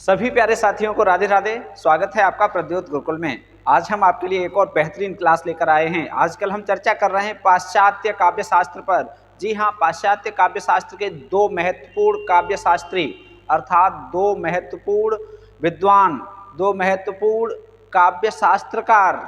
सभी प्यारे साथियों को राधे राधे। स्वागत है आपका प्रद्योत गुरुकुल में। आज हम आपके लिए एक और बेहतरीन क्लास लेकर आए हैं। आजकल हम चर्चा कर रहे हैं पाश्चात्य काव्य शास्त्र पर। जी हाँ, पाश्चात्य काव्य शास्त्र के दो महत्वपूर्ण काव्य शास्त्री अर्थात दो महत्वपूर्ण विद्वान, दो महत्वपूर्ण काव्य शास्त्रकार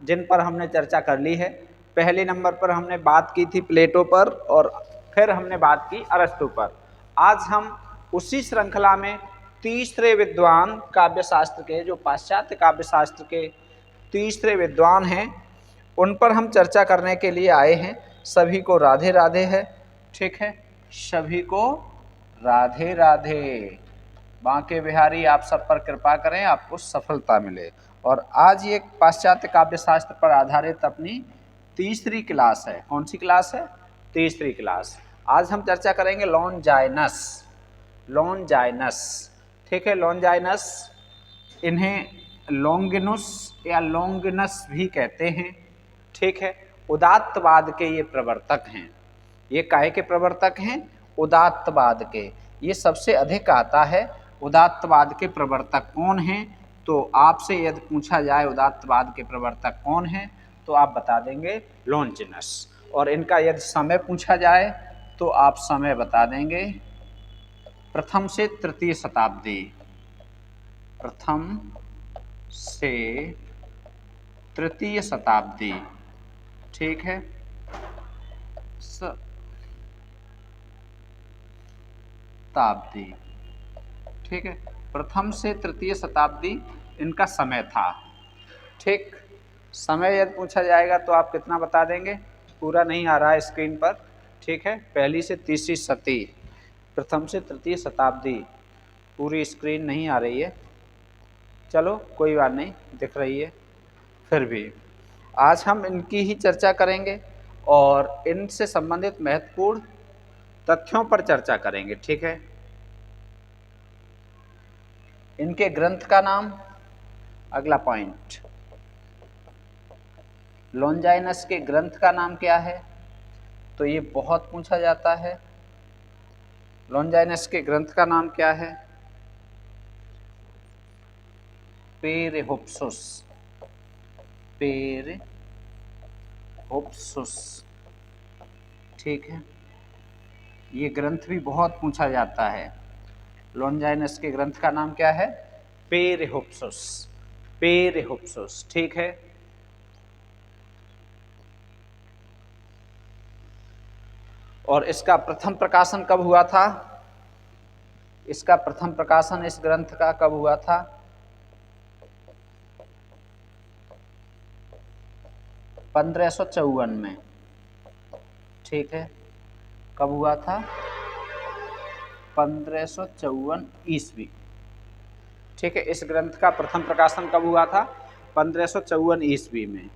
जिन पर हमने चर्चा कर ली है। पहले नंबर पर हमने बात की थी प्लेटो पर और फिर हमने बात की अरस्तु पर। आज हम उसी श्रृंखला में तीसरे विद्वान काव्य शास्त्र के, जो पाश्चात्य काव्य शास्त्र के तीसरे विद्वान हैं, उन पर हम चर्चा करने के लिए आए हैं। सभी को राधे राधे है। ठीक है, सभी को राधे राधे। बांके बिहारी आप सब पर कृपा करें, आपको सफलता मिले। और आज ये पाश्चात्य काव्य शास्त्र पर आधारित अपनी तीसरी क्लास है। कौन सी क्लास है? तीसरी क्लास। आज हम चर्चा करेंगे लॉन्जाइनस। लॉन्जाइनस, ठीक है, लॉन्जाइनस, इन्हें लॉन्गिनुस या लॉन्गिनस भी कहते हैं। ठीक है, उदात्तवाद के ये प्रवर्तक हैं। ये काहे के प्रवर्तक हैं? उदात्तवाद के। ये सबसे अधिक आता है। उदात्तवाद के प्रवर्तक कौन हैं? तो आपसे यदि पूछा जाए उदात्तवाद के प्रवर्तक कौन हैं, तो आप बता देंगे लॉन्जिनस। और इनका यदि समय पूछा जाए तो आप समय बता देंगे प्रथम से तृतीय शताब्दी। प्रथम से तृतीय शताब्दी। ठीक है, शताब्दी। ठीक है, प्रथम से तृतीय शताब्दी इनका समय था। ठीक, समय यदि पूछा जाएगा तो आप कितना बता देंगे? पूरा नहीं आ रहा है स्क्रीन पर। ठीक है, पहली से तीसरी शती, प्रथम से तृतीय शताब्दी, पूरी स्क्रीन नहीं आ रही है। चलो कोई बात नहीं, दिख रही है फिर भी। आज हम इनकी ही चर्चा करेंगे और इनसे संबंधित महत्वपूर्ण तथ्यों पर चर्चा करेंगे। ठीक है, इनके ग्रंथ का नाम, अगला पॉइंट, लॉन्जाइनस के ग्रंथ का नाम क्या है? तो ये बहुत पूछा जाता है। लॉन्जाइनस के ग्रंथ का नाम क्या है? पेरेहोप्सुस। पेरेहोप्सुस। ठीक है, ये ग्रंथ भी बहुत पूछा जाता है। लॉन्जाइनस के ग्रंथ का नाम क्या है? पेरेहोप्सुस। पेरेहोप्सुस। ठीक है, और इसका प्रथम प्रकाशन कब हुआ था? इसका प्रथम प्रकाशन इस ग्रंथ का कब हुआ था? 1554 में। ठीक है, कब हुआ था? 1554 ईस्वी। ठीक है, इस ग्रंथ का प्रथम प्रकाशन कब हुआ था? 1554 ईस्वी में।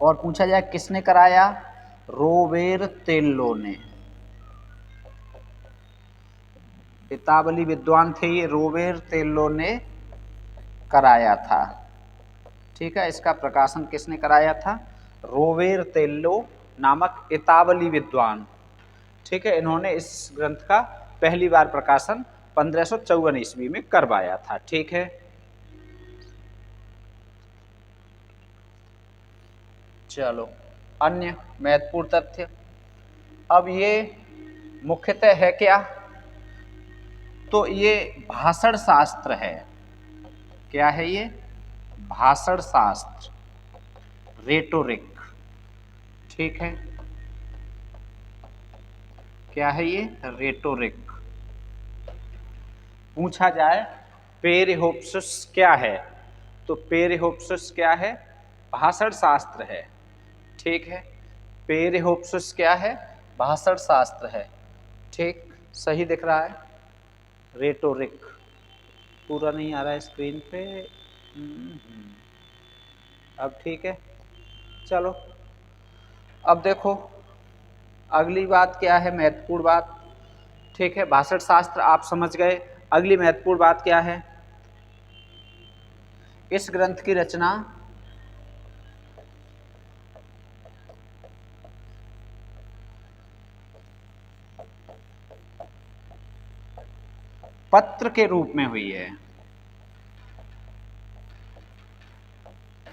और पूछा जाए किसने कराया? रोबेरतेल्लो ने। इतावली विद्वान थे ये, रोबेरतेल्लो ने कराया था। ठीक है, इसका प्रकाशन किसने कराया था? रोबेरतेल्लो नामक इतावली विद्वान। ठीक है, इन्होंने इस ग्रंथ का पहली बार प्रकाशन 1554 ईस्वी में करवाया था। ठीक है, चलो अन्य महत्वपूर्ण तथ्य। अब ये मुख्यतः है क्या? तो ये भाषण शास्त्र है। क्या है ये? भाषण शास्त्र, रेटोरिक। ठीक है, क्या है ये? रेटोरिक। पूछा जाए पेरेहोप्सुस क्या है, तो पेरेहोप्सुस क्या है? भाषण शास्त्र है। ठीक है, पेरेहोप्सुस क्या है? भाषण शास्त्र है। ठीक, सही दिख रहा है। रेटोरिक पूरा नहीं आ रहा है स्क्रीन पे। अब ठीक है, चलो अब देखो अगली बात क्या है, महत्वपूर्ण बात। ठीक है, भाषण शास्त्र आप समझ गए। अगली महत्वपूर्ण बात क्या है? इस ग्रंथ की रचना पत्र के रूप में हुई है,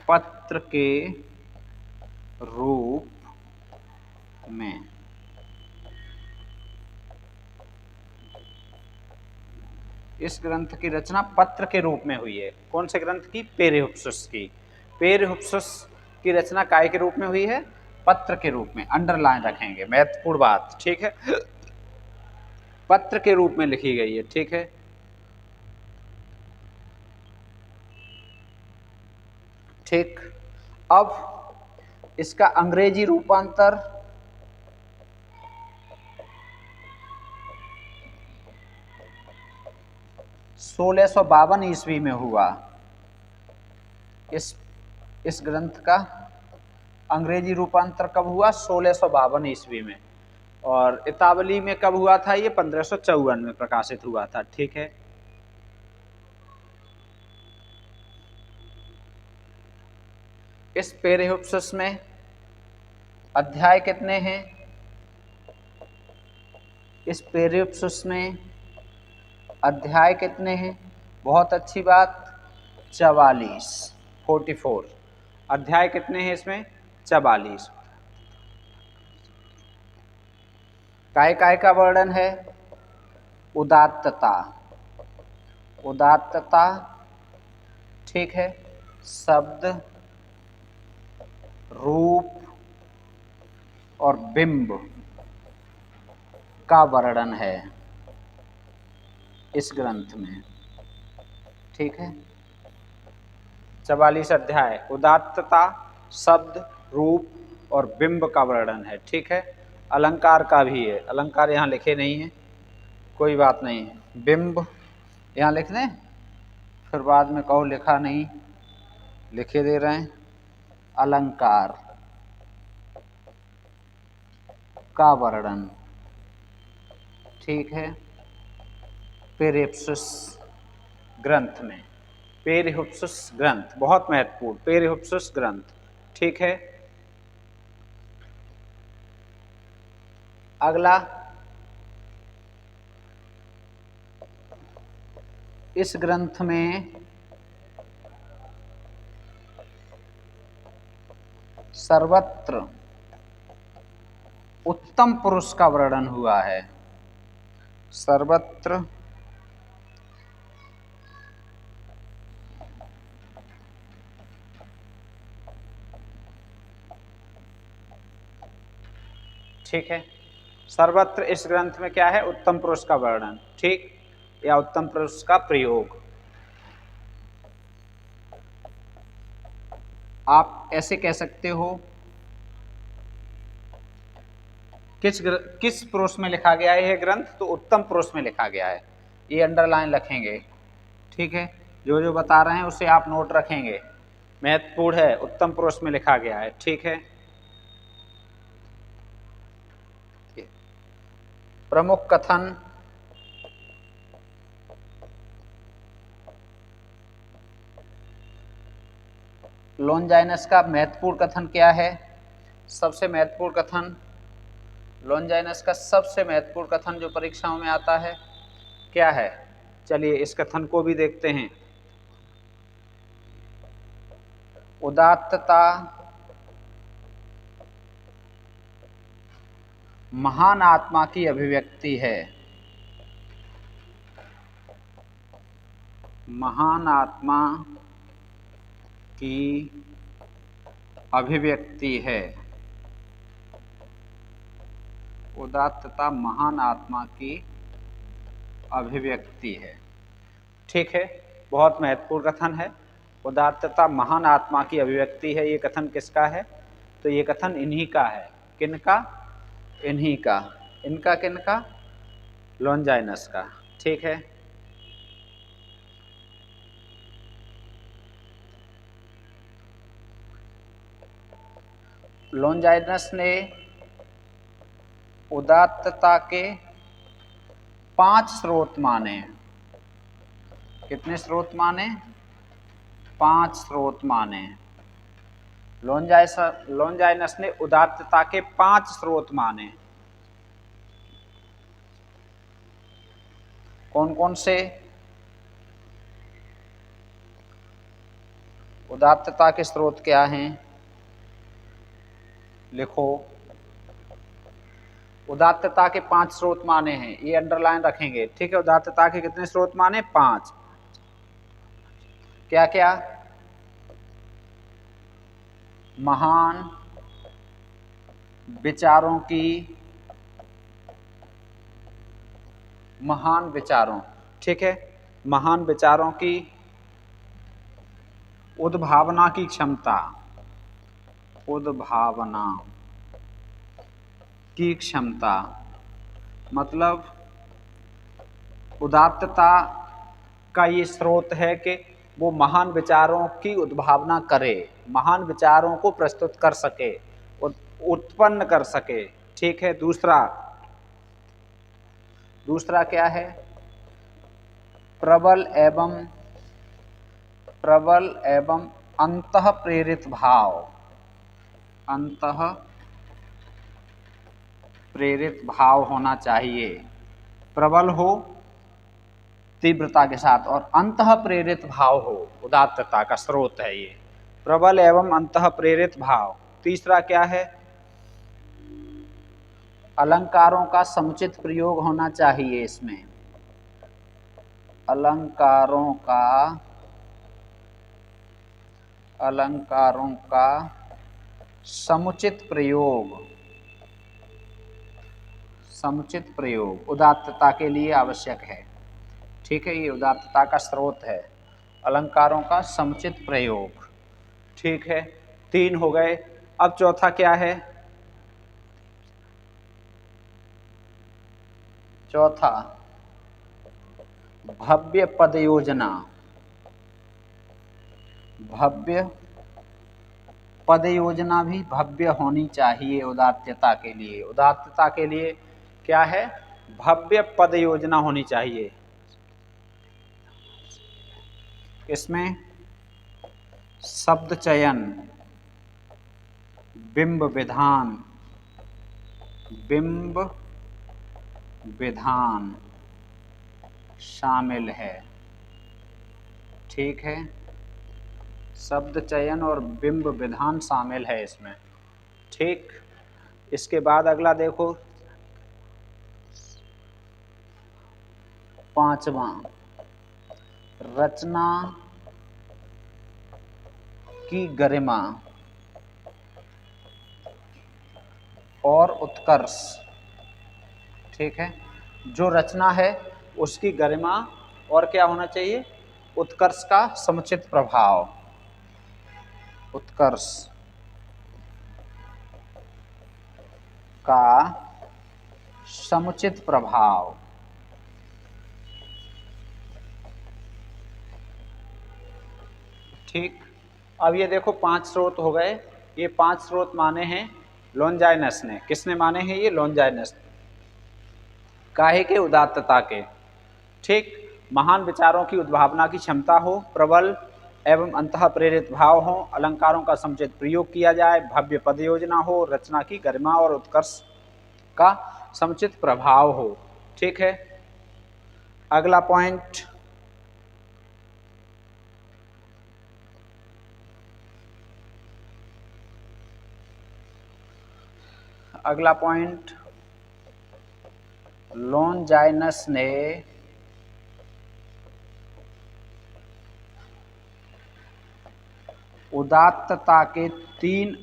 पत्र के रूप में। इस ग्रंथ की रचना पत्र के रूप में हुई है। कौन से ग्रंथ की? पेरेहुप्सुस की। पेरेहुप्सुस की रचना काय के रूप में हुई है? पत्र के रूप में। अंडरलाइन रखेंगे, महत्वपूर्ण बात, ठीक है। पत्र के रूप में लिखी गई है, ठीक है। ठीक, अब इसका अंग्रेजी रूपांतर 1652 ईस्वी में हुआ। इस ग्रंथ का अंग्रेजी रूपांतर कब हुआ? 1652 ईस्वी में। और इतावली में कब हुआ था? ये 1554 में प्रकाशित हुआ था, ठीक है। इस पेरेहुप्सुस में अध्याय कितने हैं? इस पेरेहुप्सुस में अध्याय कितने हैं? बहुत अच्छी बात, 44, 44 अध्याय कितने हैं इसमें? 44। काय काय का वर्णन है? उदात्तता, उदात्तता, ठीक है। शब्द, रूप और बिंब का वर्णन है इस ग्रंथ में, ठीक है। 44 अध्याय, उदात्तता, शब्द, रूप और बिंब का वर्णन है, ठीक है। अलंकार का भी है, अलंकार यहाँ लिखे नहीं है, कोई बात नहीं है। बिंब यहाँ लिख दें, फिर बाद में कहो लिखा नहीं, लिखे दे रहे हैं। अलंकार का वर्णन, ठीक है, पेरेहुप्सुस ग्रंथ में। पेरेहुप्सुस ग्रंथ बहुत महत्वपूर्ण, पेरेहुप्सुस ग्रंथ, ठीक है। अगला, इस ग्रंथ में सर्वत्र उत्तम पुरुष का वर्णन हुआ है। सर्वत्र ठीक है, सर्वत्र इस ग्रंथ में क्या है? उत्तम पुरुष का वर्णन, ठीक, या उत्तम पुरुष का प्रयोग। आप ऐसे कह सकते हो, किस पुरुष में लिखा गया है यह ग्रंथ? तो उत्तम पुरुष में लिखा गया है, ये अंडरलाइन रखेंगे, ठीक है। जो जो बता रहे हैं उसे आप नोट रखेंगे, महत्वपूर्ण है, उत्तम पुरुष में लिखा गया है, ठीक है। प्रमुख कथन, लॉन्जाइनस का महत्वपूर्ण कथन क्या है? सबसे महत्वपूर्ण कथन, लॉन्जाइनस का सबसे महत्वपूर्ण कथन जो परीक्षाओं में आता है क्या है? चलिए इस कथन को भी देखते हैं। उदात्तता महान आत्मा की अभिव्यक्ति है, महान आत्मा की अभिव्यक्ति है। उदात्तता महान आत्मा की अभिव्यक्ति है, ठीक है, बहुत महत्वपूर्ण कथन है। उदात्तता महान आत्मा की अभिव्यक्ति है, ये कथन किसका है? तो ये कथन इन्हीं का है। किनका? इन्हीं का। इनका किनका? लॉन्जाइनस का, ठीक है। लॉन्जाइनस ने उदात्तता के 5 स्रोत माने। कितने स्रोत माने? 5 स्रोत माने। लॉन्जाइनस ने उदात्तता के 5 स्रोत माने। कौन कौन से उदात्तता के स्रोत क्या हैं? लिखो। उदात्तता के 5 स्रोत माने हैं, ये अंडरलाइन रखेंगे, ठीक है। उदात्तता के कितने स्रोत माने? 5। क्या क्या? महान विचारों की, महान विचारों, ठीक है, महान विचारों की उद्भावना की क्षमता, उद्भावना की क्षमता, मतलब उदात्तता का ये स्रोत है कि वो महान विचारों की उद्भावना करे, महान विचारों को प्रस्तुत कर सके, उत्पन्न कर सके, ठीक है। दूसरा क्या है? प्रबल एवं अंतः प्रेरित भाव, अंतः प्रेरित भाव होना चाहिए। प्रबल हो तीव्रता के साथ और अंतः प्रेरित भाव हो, उदात्तता का स्रोत है ये, प्रबल एवं अंतः प्रेरित भाव। तीसरा क्या है? अलंकारों का समुचित प्रयोग होना चाहिए इसमें, अलंकारों का समुचित प्रयोग उदात्तता के लिए आवश्यक है, ठीक है। ये उदात्तता का स्रोत है, अलंकारों का समुचित प्रयोग, ठीक है। 3 हो गए। अब चौथा क्या है? चौथा भव्य पद योजना, भव्य पद योजना भी भव्य होनी चाहिए उदात्तता के लिए। उदात्तता के लिए क्या है? भव्य पद योजना होनी चाहिए। इसमें शब्द चयन, बिंब विधान शामिल है, ठीक है। शब्द चयन और बिंब विधान शामिल है इसमें, ठीक। इसके बाद अगला देखो, 5वां रचना की गरिमा और उत्कर्ष, ठीक है। जो रचना है उसकी गरिमा और क्या होना चाहिए? उत्कर्ष का समुचित प्रभाव, उत्कर्ष का समुचित प्रभाव, ठीक। अब ये देखो 5 स्रोत हो गए। ये 5 स्रोत माने हैं लॉन्जाइनस ने। किसने माने हैं? ये लॉन्जाइनस। काहे के? उदात्तता के, ठीक। महान विचारों की उद्भावना की क्षमता हो, प्रबल एवं अंतः प्रेरित भाव हो, अलंकारों का समुचित प्रयोग किया जाए, भव्य पद योजना हो, रचना की गरिमा और उत्कर्ष का समुचित प्रभाव हो, ठीक है। अगला पॉइंट, अगला पॉइंट, लॉन्जाइनस ने उदात्तता के 3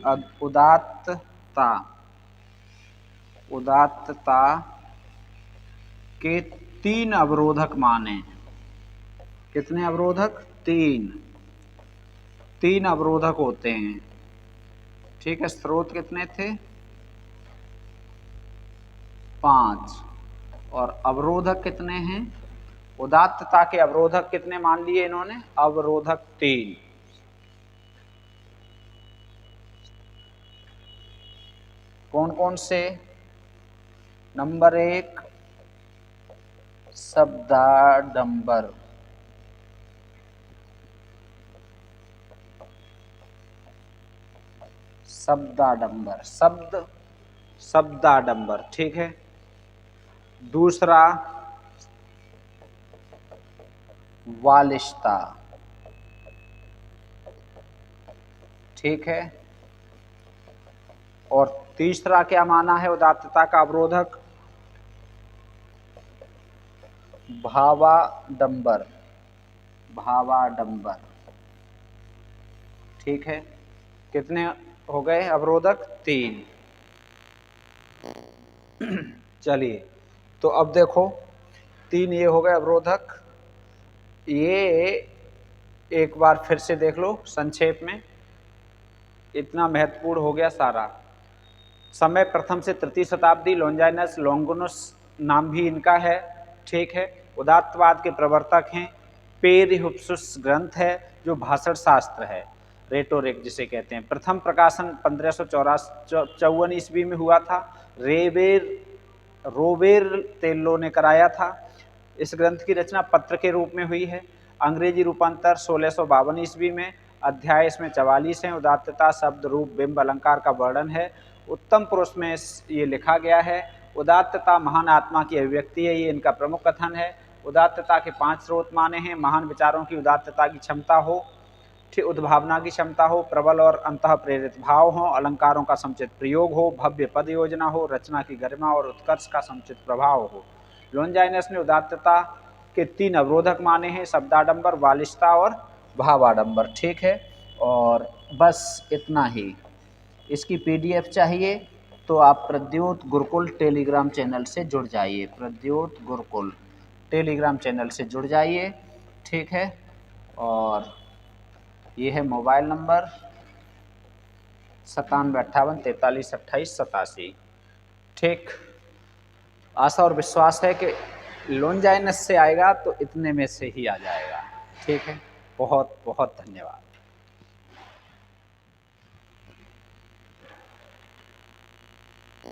अवरोधक माने। कितने अवरोधक? 3 अवरोधक होते हैं, ठीक है। स्रोत कितने थे? 5। और अवरोधक कितने हैं? उदात्तता के अवरोधक कितने मान लिए इन्होंने? अवरोधक 3। कौन कौन से? नंबर 1 शब्दाडंबर, शब्दाडंबर, ठीक है। दूसरा वालिशता, ठीक है। और तीसरा क्या माना है उदात्तता का अवरोधक? भावाडंबर, भावाडंबर, ठीक है। कितने हो गए अवरोधक? 3। चलिए, तो अब देखो 3 ये हो गए अवरोधक। ये एक बार फिर से देख लो संक्षेप में, इतना महत्वपूर्ण हो गया सारा। समय प्रथम से तृतीय शताब्दी, लॉन्जाइनस लॉन्गिनुस नाम भी इनका है, ठीक है। उदात्तवाद के प्रवर्तक हैं। पेरिहुपसुस ग्रंथ है जो भाषण शास्त्र है, रेटोरिक जिसे कहते हैं। प्रथम प्रकाशन 1554 ईस्वी में हुआ था। रोबेरतेल्लो ने कराया था। इस ग्रंथ की रचना पत्र के रूप में हुई है। अंग्रेजी रूपांतर 1652 ईस्वी में। अध्याय इसमें 44 हैं। उदात्तता शब्द रूप बिंब अलंकार का वर्णन है। उत्तम पुरुष में ये लिखा गया है। उदात्तता महान आत्मा की अभिव्यक्ति है, ये इनका प्रमुख कथन है। उदात्तता के 5 स्रोत माने हैं। महान विचारों की उदात्तता की क्षमता हो, उद्भावना की क्षमता हो, प्रबल और अंतः प्रेरित भाव हो, अलंकारों का समुचित प्रयोग हो, भव्य पद योजना हो, रचना की गरिमा और उत्कर्ष का समुचित प्रभाव हो। लॉन्जाइनस ने उदात्तता के 3 अवरोधक माने हैं, शब्दाडंबर, वालिशता और भावाडंबर, ठीक है। और बस इतना ही। इसकी PDF चाहिए तो आप प्रद्योत गुरुकुल टेलीग्राम चैनल से जुड़ जाइए, प्रद्योत गुरुकुल टेलीग्राम चैनल से जुड़ जाइए, ठीक है। और ये है मोबाइल नंबर 9758432887, ठीक। आशा और विश्वास है कि लॉन्जाइनस से आएगा तो इतने में से ही आ जाएगा, ठीक है। बहुत बहुत धन्यवाद।